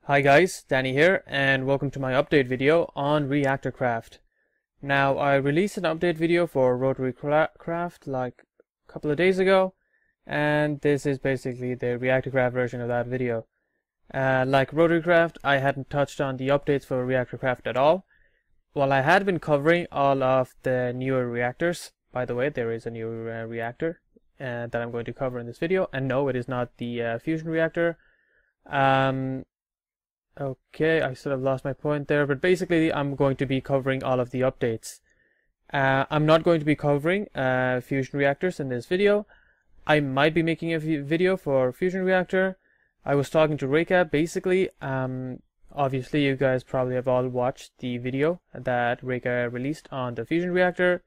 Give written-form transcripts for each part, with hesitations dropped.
Hi guys, Danny here, and welcome to my update video on ReactorCraft. Now, I released an update video for ReactorCraft like a couple of days ago, and this is basically the ReactorCraft version of that video. Like ReactorCraft, I hadn't touched on the updates for ReactorCraft at all. While I had been covering all of the newer reactors, by the way, there is a new reactor that I'm going to cover in this video, and no, it is not the fusion reactor. Okay, I sort of lost my point there, but basically I'm going to be covering all of the updates. I'm not going to be covering fusion reactors in this video. I might be making a video for fusion reactor. I was talking to Reka. Basically, obviously you guys probably have all watched the video that Reka released on the fusion reactor,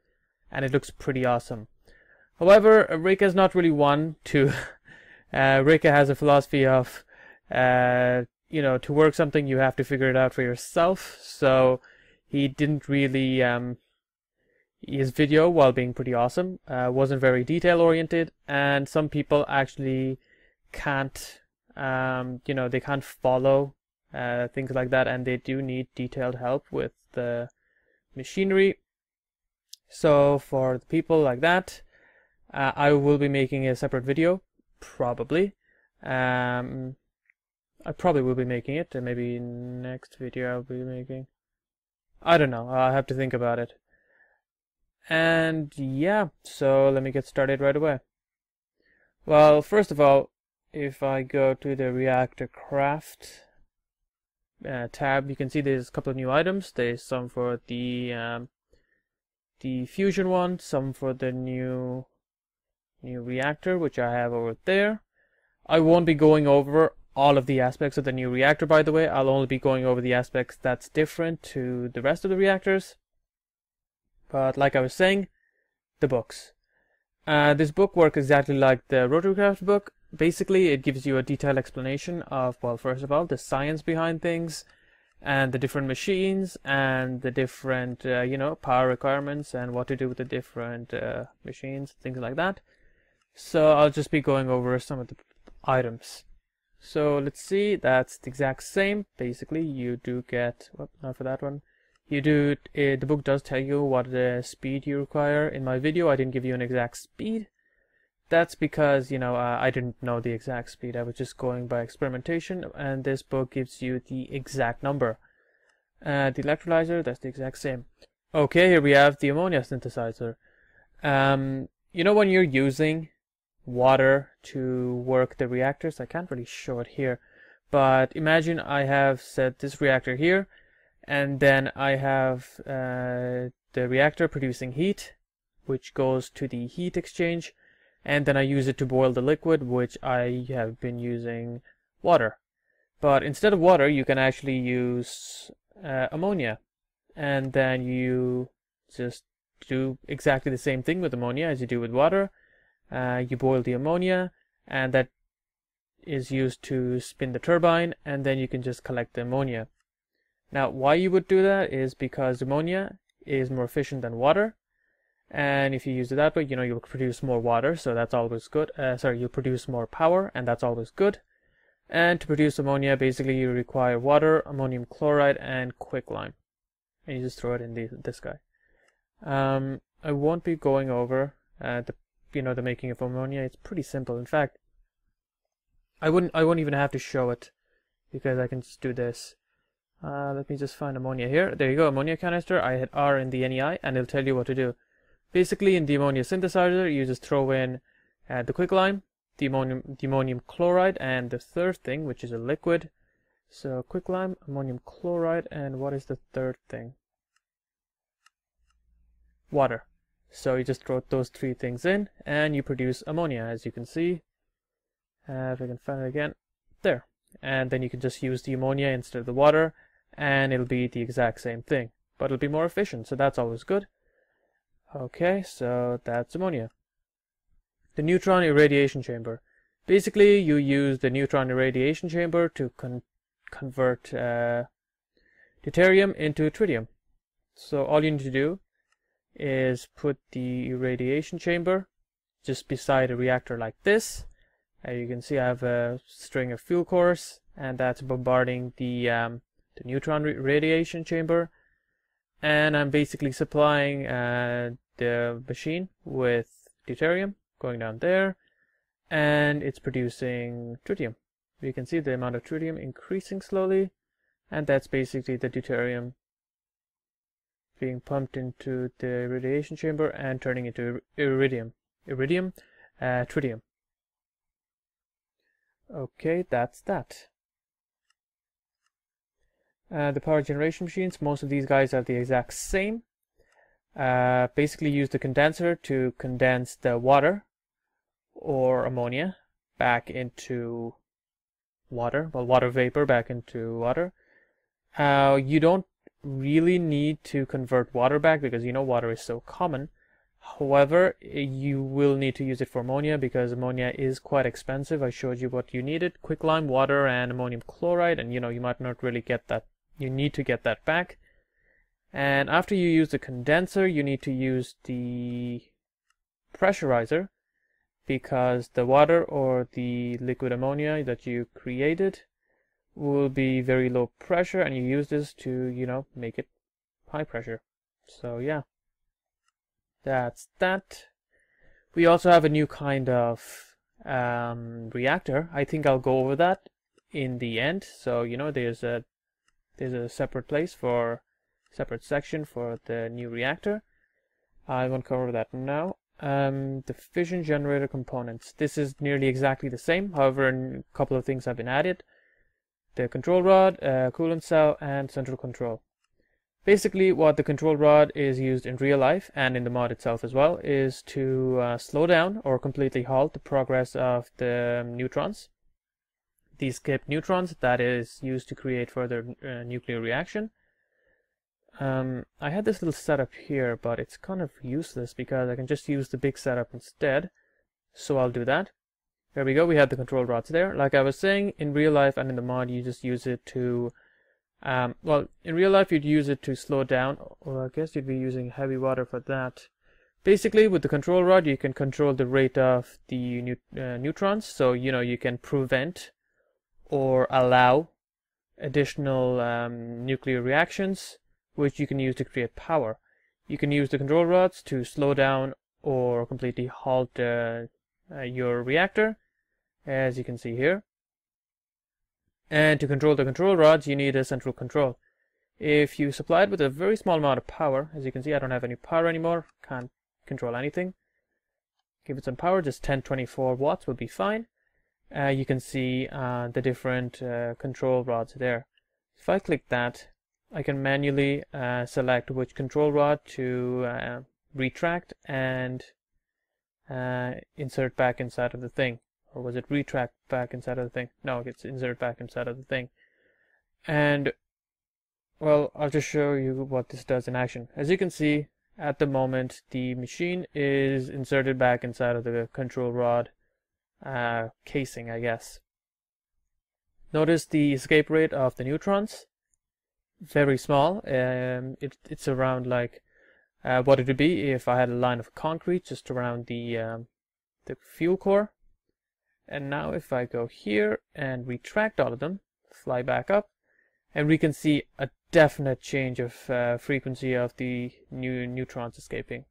and it looks pretty awesome. However, Reka is not really one to Reka has a philosophy of to work something you have to figure it out for yourself, so he didn't really his video, while being pretty awesome, wasn't very detail oriented, and some people actually can't they can't follow things like that, and they do need detailed help with the machinery. So for the people like that, I will be making a separate video, probably. I probably will be making it, and maybe next video I'll be making. I don't know, I'll have to think about it. And yeah, so let me get started right away. Well, first of all, if I go to the ReactorCraft tab, you can see there's a couple of new items. There's some for the fusion one, some for the new reactor, which I have over there. I won't be going over all of the aspects of the new reactor, by the way. I'll only be going over the aspects that's different to the rest of the reactors. But like I was saying, the books. This book works exactly like the ReactorCraft book. Basically, it gives you a detailed explanation of, well, first of all, the science behind things, and the different machines, and the different, power requirements, and what to do with the different machines, things like that. So I'll just be going over some of the items. So let's see, that's the exact same. Basically, you do get, not for that one. You do, the book does tell you what the speed you require. In my video, I didn't give you an exact speed. That's because, I didn't know the exact speed. I was just going by experimentation, and this book gives you the exact number. The electrolyzer, that's the exact same. Okay, here we have the ammonia synthesizer. When you're using water to work the reactors, I can't really show it here, but imagine I have set this reactor here, and then I have the reactor producing heat, which goes to the heat exchange, and then I use it to boil the liquid, which I have been using water. But instead of water, you can actually use ammonia, and then you just do exactly the same thing with ammonia as you do with water. You boil the ammonia, and that is used to spin the turbine, and then you can just collect the ammonia. Now, why you would do that is because ammonia is more efficient than water, and if you use it that way, you'll produce more water, so that's always good. You'll produce more power, and that's always good. And to produce ammonia, basically you require water, ammonium chloride, and quicklime, and you just throw it in this guy. I won't be going over the making of ammonia. It's pretty simple. In fact, I won't even have to show it, because I can just do this. Let me just find ammonia here. There you go, ammonia canister. I hit R in the NEI, and it'll tell you what to do. Basically, in the ammonia synthesizer, you just throw in the quicklime, the ammonium chloride, and the third thing, which is a liquid. So quicklime, ammonium chloride, and what is the third thing? Water. So you just throw those three things in, and you produce ammonia, as you can see. If I can find it again, there. And then you can just use the ammonia instead of the water, and it'll be the exact same thing, but it'll be more efficient, so that's always good. Okay, so that's ammonia. The neutron irradiation chamber. Basically, you use the neutron irradiation chamber to convert deuterium into tritium. So all you need to do is put the irradiation chamber just beside a reactor like this. You can see I have a string of fuel cores, and that's bombarding the neutron radiation chamber. And I'm basically supplying the machine with deuterium going down there, and it's producing tritium. You can see the amount of tritium increasing slowly, and that's basically the deuterium being pumped into the radiation chamber and turning into tritium. Okay, that's that. The power generation machines, most of these guys are the exact same. Basically use the condenser to condense the water or ammonia back into water, well, water vapor back into water. You don't really need to convert water back because you know water is so common. However, you will need to use it for ammonia because ammonia is quite expensive. I showed you what you needed: quicklime, water, and ammonium chloride, and you know you might not really get that. You need to get that back. And after you use the condenser, you need to use the pressurizer, because the water or the liquid ammonia that you created will be very low pressure, and you use this to, you know, make it high pressure. So yeah, that's that. We also have a new kind of reactor. I think I'll go over that in the end. So you know, there's a separate place for separate section for the new reactor. I won't cover that now. The fission generator components. This is nearly exactly the same. However, a couple of things have been added: the control rod, coolant cell, and central control. Basically, what the control rod is used in real life and in the mod itself as well is to slow down or completely halt the progress of the neutrons. The escaped neutrons that is used to create further nuclear reaction. I had this little setup here, but it's kind of useless because I can just use the big setup instead. So I'll do that. There we go, we have the control rods there. Like I was saying, in real life and in the mod, you just use it to, well, in real life you'd use it to slow down, or I guess you'd be using heavy water for that. Basically, with the control rod, you can control the rate of the neutrons, so, you know, you can prevent or allow additional nuclear reactions, which you can use to create power. You can use the control rods to slow down or completely halt your reactor, as you can see here. And to control the control rods, you need a central control. If you supply it with a very small amount of power, as you can see, I don't have any power anymore, can't control anything. Give it some power, just 1024 watts would be fine. You can see the different control rods there. If I click that, I can manually select which control rod to retract and insert back inside of the thing. Or was it retract back inside of the thing? No, it's insert back inside of the thing. And, well, I'll just show you what this does in action. As you can see, at the moment, the machine is inserted back inside of the control rod casing, I guess. Notice the escape rate of the neutrons. Very small. It's around like what it would be if I had a line of concrete just around the fuel core. And now if I go here and retract all of them, fly back up, and we can see a definite change of frequency of the neutrons escaping.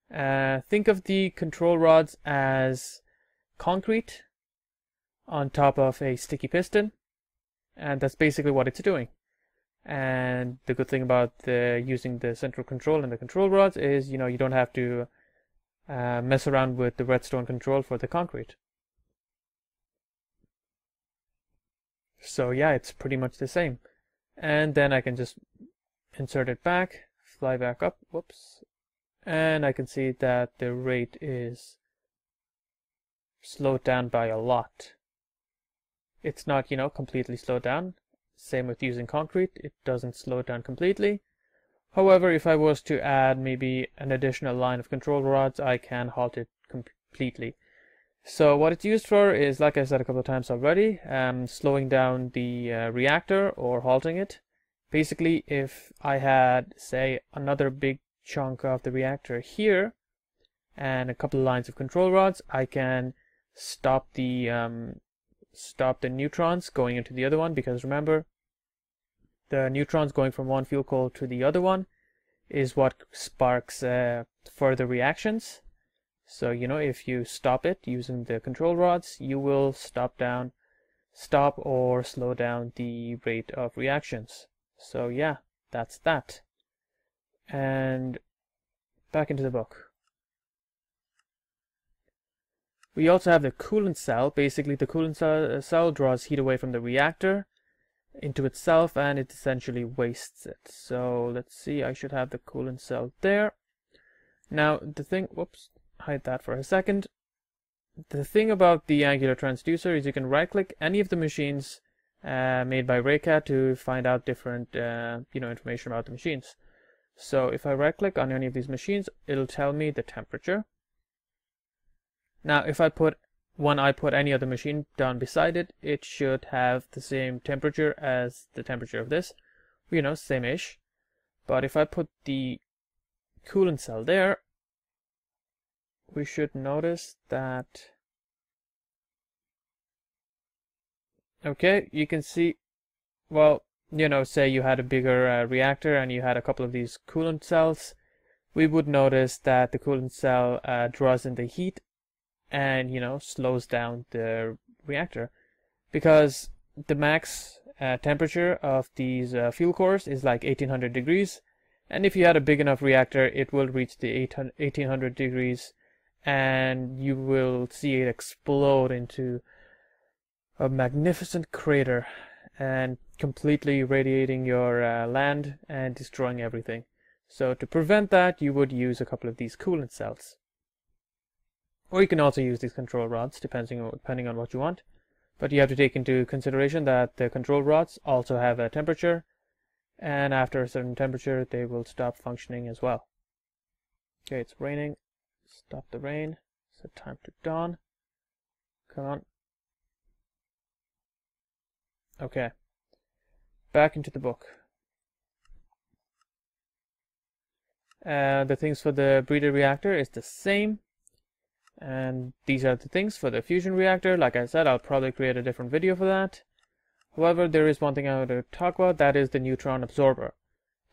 Think of the control rods as concrete on top of a sticky piston, and that's basically what it's doing. And the good thing about using the central control and the control rods is, you know, you don't have to mess around with the redstone control for the concrete. So yeah, it's pretty much the same. And then I can just insert it back, fly back up, whoops, and I can see that the rate is slowed down by a lot. It's not, you know, completely slowed down. Same with using concrete, it doesn't slow it down completely. However, if I was to add maybe an additional line of control rods, I can halt it completely. So what it's used for is, like I said a couple of times already, slowing down the reactor or halting it. Basically, if I had, say, another big chunk of the reactor here and a couple of lines of control rods, I can stop the stop the neutrons going into the other one, because remember, the neutrons going from one fuel core to the other one is what sparks further reactions. So, you know, if you stop it using the control rods, you will stop or slow down the rate of reactions. So yeah, that's that. And back into the book. We also have the coolant cell. Basically, the coolant cell draws heat away from the reactor into itself, and it essentially wastes it. So let's see, I should have the coolant cell there. Now the thing, whoops, hide that for a second. The thing about the angular transducer is you can right click any of the machines made by Reactor to find out different information about the machines. So if I right click on any of these machines, it'll tell me the temperature. Now if I put any other machine down beside it, it should have the same temperature as the temperature of this, you know, same-ish. But if I put the coolant cell there, we should notice that, okay, you can see, well, you know, say you had a bigger reactor and you had a couple of these coolant cells, we would notice that the coolant cell draws in the heat and, you know, slows down the reactor, because the max temperature of these fuel cores is like 1800 degrees, and if you had a big enough reactor, it will reach the 1800 degrees, and you will see it explode into a magnificent crater and completely radiating your land and destroying everything. So to prevent that, you would use a couple of these coolant cells. Or you can also use these control rods, depending on what you want. But you have to take into consideration that the control rods also have a temperature, and after a certain temperature, they will stop functioning as well. Okay, it's raining. Stop the rain. Set time to dawn. Come on. Okay. Back into the book. The things for the breeder reactor is the same. And these are the things for the fusion reactor. Like I said, I'll probably create a different video for that. However, there is one thing I want to talk about, that is the neutron absorber.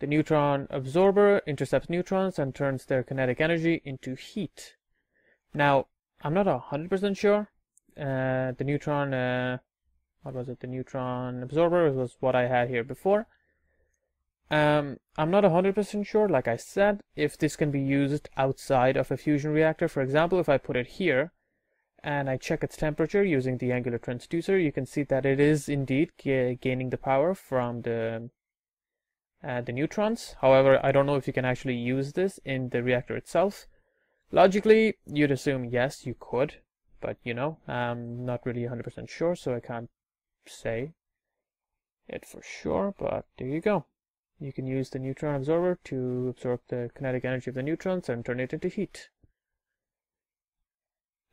The neutron absorber intercepts neutrons and turns their kinetic energy into heat. Now, I'm not 100% sure. The neutron, what was it? The neutron absorber was what I had here before. I'm not 100% sure, like I said, if this can be used outside of a fusion reactor. For example, if I put it here and I check its temperature using the angular transducer, you can see that it is indeed gaining the power from the neutrons. However, I don't know if you can actually use this in the reactor itself. Logically, you'd assume yes, you could, but you know, I'm not really 100% sure, so I can't say it for sure, but there you go. You can use the neutron absorber to absorb the kinetic energy of the neutrons and turn it into heat.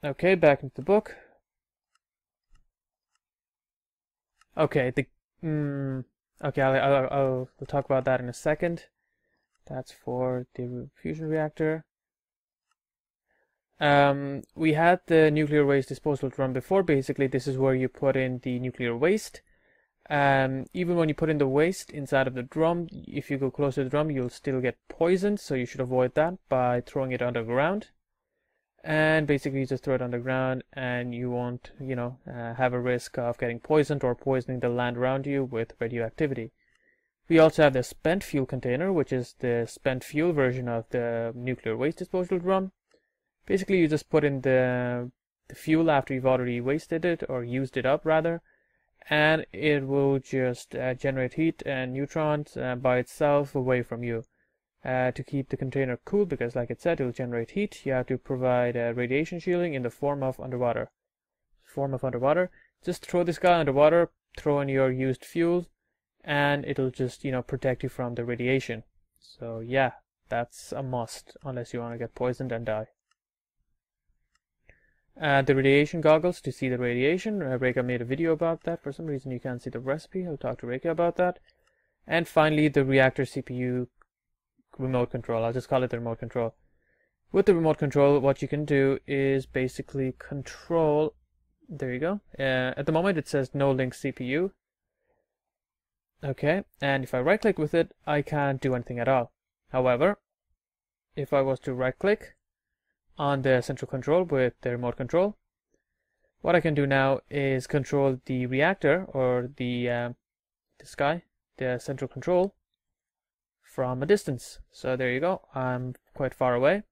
Okay, back into the book. Okay, okay, I'll talk about that in a second. That's for the fusion reactor. We had the nuclear waste disposal drum before. Basically, this is where you put in the nuclear waste. Even when you put in the waste inside of the drum, if you go close to the drum, you'll still get poisoned, so you should avoid that by throwing it underground. And basically you just throw it underground and you won't, you know, have a risk of getting poisoned or poisoning the land around you with radioactivity. We also have the spent fuel container, which is the spent fuel version of the nuclear waste disposal drum. Basically you just put in the fuel after you've already wasted it, or used it up rather, and it will just generate heat and neutrons by itself away from you. To keep the container cool, because like it said, it will generate heat, you have to provide radiation shielding in the form of underwater. Just throw this guy underwater, throw in your used fuel, and it'll just, you know, protect you from the radiation. So yeah, that's a must, unless you want to get poisoned and die. The radiation goggles to see the radiation. Reika made a video about that. For some reason you can't see the recipe. I'll talk to Reika about that. And finally, the reactor CPU remote control. I'll just call it the remote control. With the remote control, what you can do is basically control There you go. At the moment it says no link CPU. Okay, and if I right click with it, I can't do anything at all. However, if I was to right click on the central control with the remote control, what I can do now is control the reactor, or this guy, the central control, from a distance. So there you go, I'm quite far away.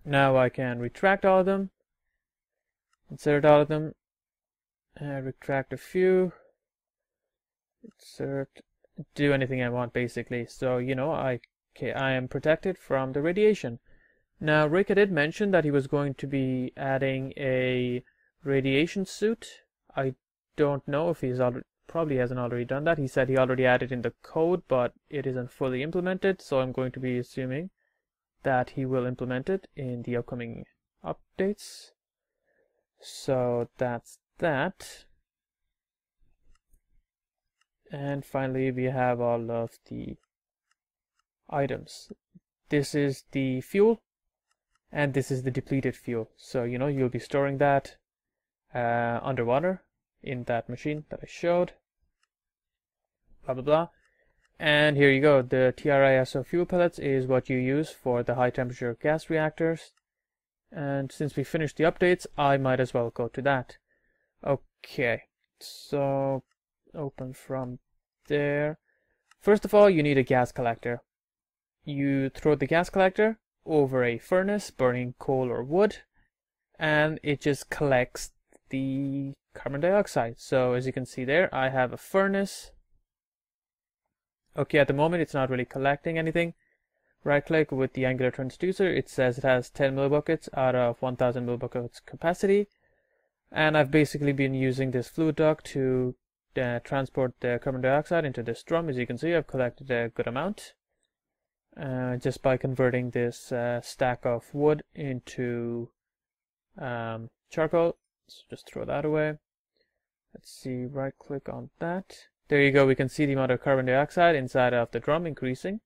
Now I can retract all of them, insert all of them, retract a few, insert, do anything I want basically. So you know, I am protected from the radiation. Now Rika did mention that he was going to be adding a radiation suit. I don't know if he's already, probably hasn't already done that. He said he already added in the code, but it isn't fully implemented, so I'm going to be assuming that he will implement it in the upcoming updates. So that's that. And finally we have all of the items. This is the fuel, and this is the depleted fuel. So you know, you'll be storing that underwater in that machine that I showed. Blah blah blah. And here you go, the TRISO fuel pellets is what you use for the high temperature gas reactors. And since we finished the updates, I might as well go to that. Okay, so open from there. First of all, you need a gas collector. You throw the gas collector over a furnace burning coal or wood, and it just collects the carbon dioxide. So as you can see there, I have a furnace. Okay, at the moment it's not really collecting anything. Right click with the angular transducer, it says it has 10 millibuckets out of 1000 millibuckets capacity, and I've basically been using this fluid duct to transport the carbon dioxide into this drum. As you can see, I've collected a good amount just by converting this stack of wood into charcoal. So just throw that away. Let's see, right click on that. There you go, we can see the amount of carbon dioxide inside of the drum increasing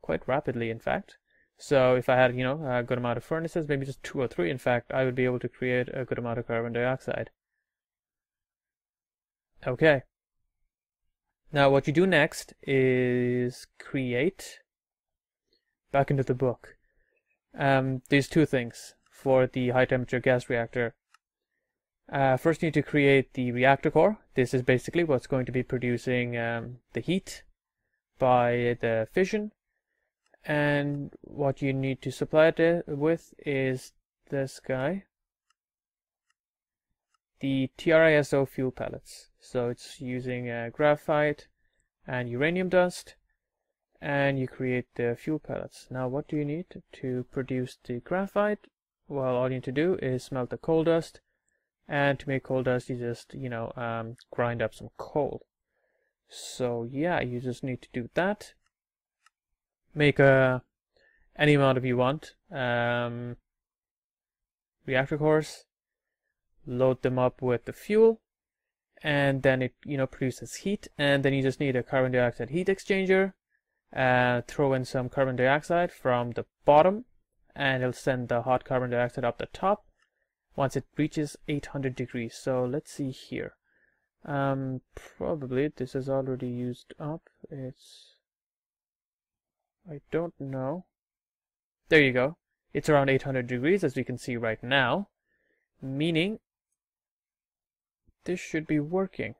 quite rapidly, in fact. So if I had, you know, a good amount of furnaces, maybe just 2 or 3, in fact, I would be able to create a good amount of carbon dioxide. Okay. Now what you do next is create, back into the book, these 2 things for the high temperature gas reactor. First you need to create the reactor core. This is basically what's going to be producing the heat by the fission. And what you need to supply it with is this guy, the TRISO fuel pellets. So it's using graphite and uranium dust, and you create the fuel pellets. Now what do you need to produce the graphite? Well, all you need to do is smelt the coal dust, and to make coal dust you just, you know, grind up some coal. So yeah, you just need to do that. Make any amount of you want reactor cores, load them up with the fuel, and then it, you know, produces heat. And then you just need a carbon dioxide heat exchanger. Throw in some carbon dioxide from the bottom, and it'll send the hot carbon dioxide up the top once it reaches 800 degrees. So let's see here. Probably this is already used up. I don't know. There you go. It's around 800 degrees, as we can see right now, meaning this should be working.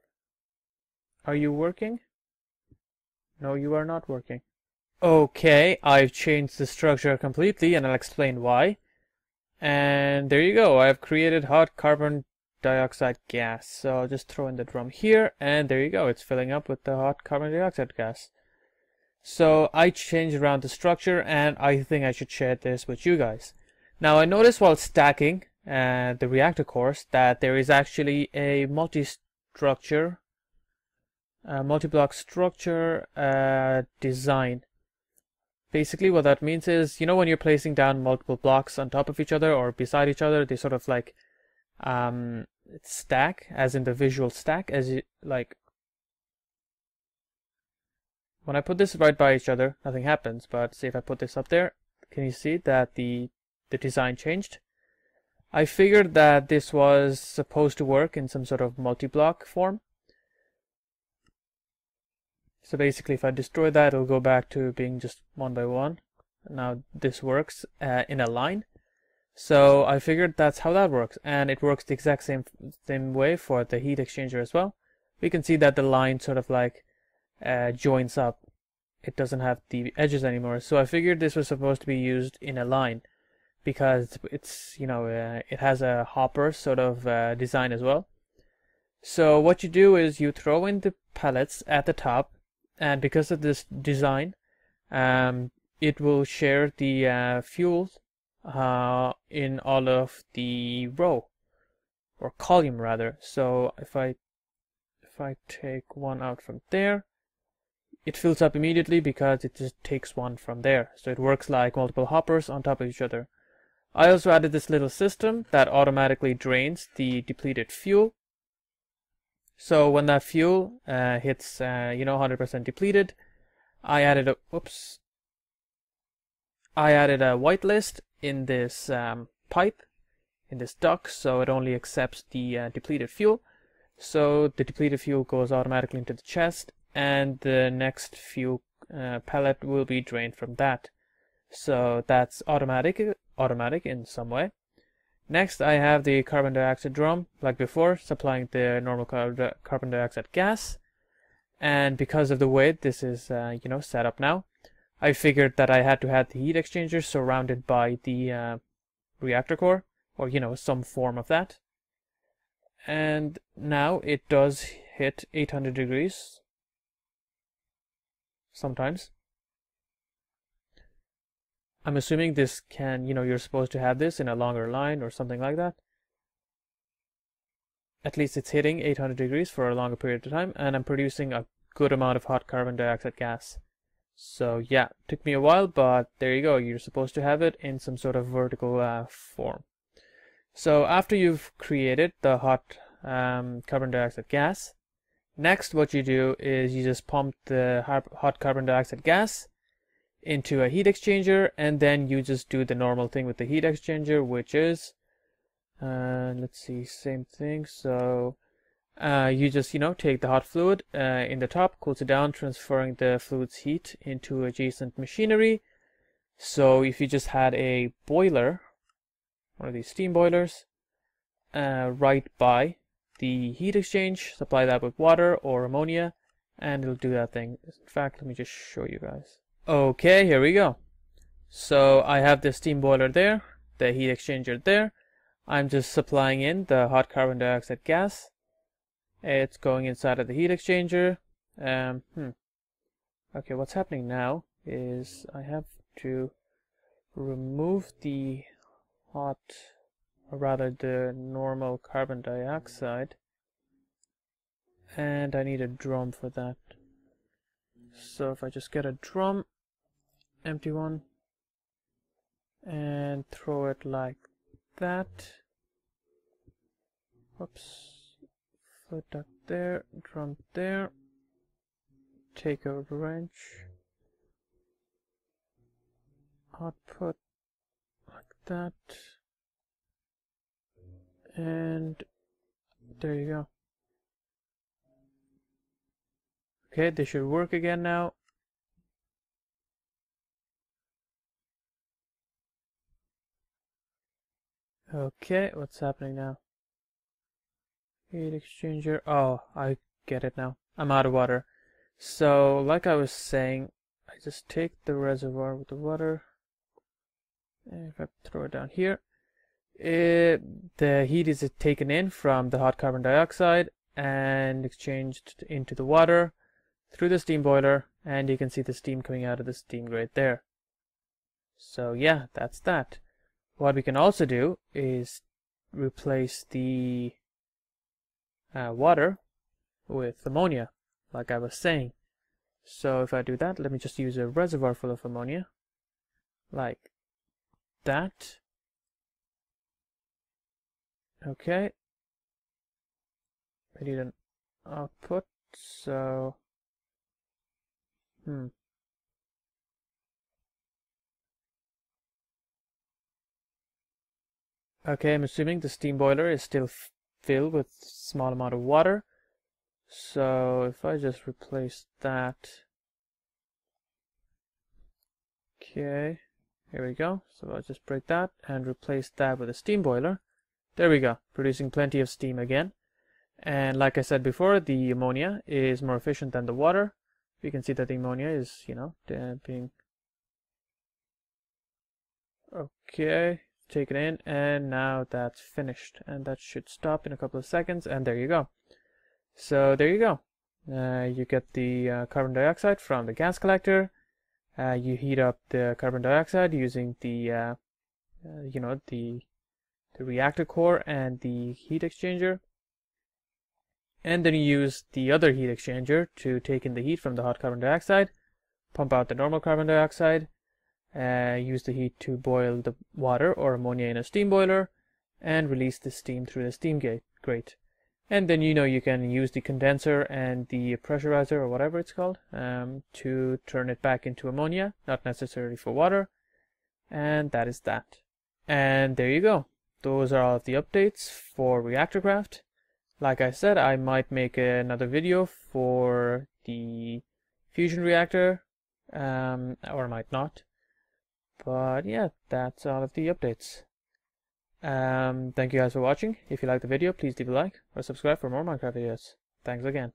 Are you working? No, you are not working. Okay, I've changed the structure completely, and I'll explain why. And there you go, I've created hot carbon dioxide gas. So I'll just throw in the drum here, and there you go, it's filling up with the hot carbon dioxide gas. So I changed around the structure, and I think I should share this with you guys. Now I noticed while stacking the reactor cores that there is actually a multi-block structure design. Basically what that means is, you know, when you're placing down multiple blocks on top of each other or beside each other, they sort of like stack, as in the visual stack, as you like. When I put this right by each other, nothing happens, but see if I put this up there, can you see that the design changed? I figured that this was supposed to work in some sort of multi-block form. So basically, if I destroy that, it'll go back to being just one by one. Now this works in a line. So I figured that's how that works, and it works the exact same way for the heat exchanger as well. We can see that the line sort of like joins up. It doesn't have the edges anymore. So I figured this was supposed to be used in a line because it's, you know, it has a hopper sort of design as well. So what you do is you throw in the pellets at the top, and because of this design, it will share the fuel in all of the row or column rather. So if I take one out from there, it fills up immediately because it just takes one from there. So it works like multiple hoppers on top of each other. I also added this little system that automatically drains the depleted fuel. So when that fuel hits 100% depleted, I added a whitelist in this pipe, in this duct, so it only accepts the depleted fuel. So the depleted fuel goes automatically into the chest, and the next fuel pellet will be drained from that. So that's automatic in some way. Next, I have the carbon dioxide drum, like before, supplying the normal carbon dioxide gas. And because of the way this is, set up now, I figured that I had to have the heat exchanger surrounded by the reactor core, or some form of that. And now it does hit 800 degrees sometimes. I'm assuming this can, you're supposed to have this in a longer line or something like that. At least it's hitting 800 degrees for a longer period of time, and I'm producing a good amount of hot carbon dioxide gas. So yeah, took me a while, but there you go. You're supposed to have it in some sort of vertical form. So after you've created the hot carbon dioxide gas, next what you do is you just pump the hot carbon dioxide gas into a heat exchanger, and then you just do the normal thing with the heat exchanger, which is let's see, same thing. So you just take the hot fluid in the top, cools it down, transferring the fluid's heat into adjacent machinery. So if you just had a boiler, one of these steam boilers, right by the heat exchange, supply that with water or ammonia, and it'll do that thing. In fact, let me just show you guys. Okay, here we go. So I have the steam boiler there, the heat exchanger there. I'm just supplying in the hot carbon dioxide gas. It's going inside of the heat exchanger. Okay, what's happening now is I have to remove the hot, or rather the normal carbon dioxide, and I need a drum for that. So if I just get a drum, empty one, and throw it like that. Whoops. Put that there, drum there. Take a wrench. Output like that. And there you go. Okay, this should work again now. Okay, what's happening now? Heat exchanger. Oh, I get it now. I'm out of water. So, like I was saying, I just take the reservoir with the water, and if I throw it down here, the heat is taken in from the hot carbon dioxide and exchanged into the water through the steam boiler, and you can see the steam coming out of the steam grate there. So yeah, that's that. What we can also do is replace the water with ammonia, like I was saying. So if I do that, let me just use a reservoir full of ammonia, like that. Okay. I need an output, so Okay, I'm assuming the steam boiler is still filled with small amount of water. So if I just replace that, okay, here we go. So I'll just break that and replace that with a steam boiler. There we go, producing plenty of steam again. And like I said before, the ammonia is more efficient than the water. You can see that the ammonia is, being okay, take it in, and now that's finished. And that should stop in a couple of seconds, and there you go. So there you go. You get the carbon dioxide from the gas collector. You heat up the carbon dioxide using the reactor core and the heat exchanger. And then you use the other heat exchanger to take in the heat from the hot carbon dioxide, pump out the normal carbon dioxide, use the heat to boil the water or ammonia in a steam boiler, and release the steam through the steam grate. And then you can use the condenser and the pressurizer or whatever it's called to turn it back into ammonia, not necessarily for water. And that is that. And there you go. Those are all of the updates for ReactorCraft. Like I said, I might make another video for the fusion reactor, or I might not. But yeah, that's all of the updates. Thank you guys for watching. If you liked the video, please leave a like or subscribe for more Minecraft videos. Thanks again.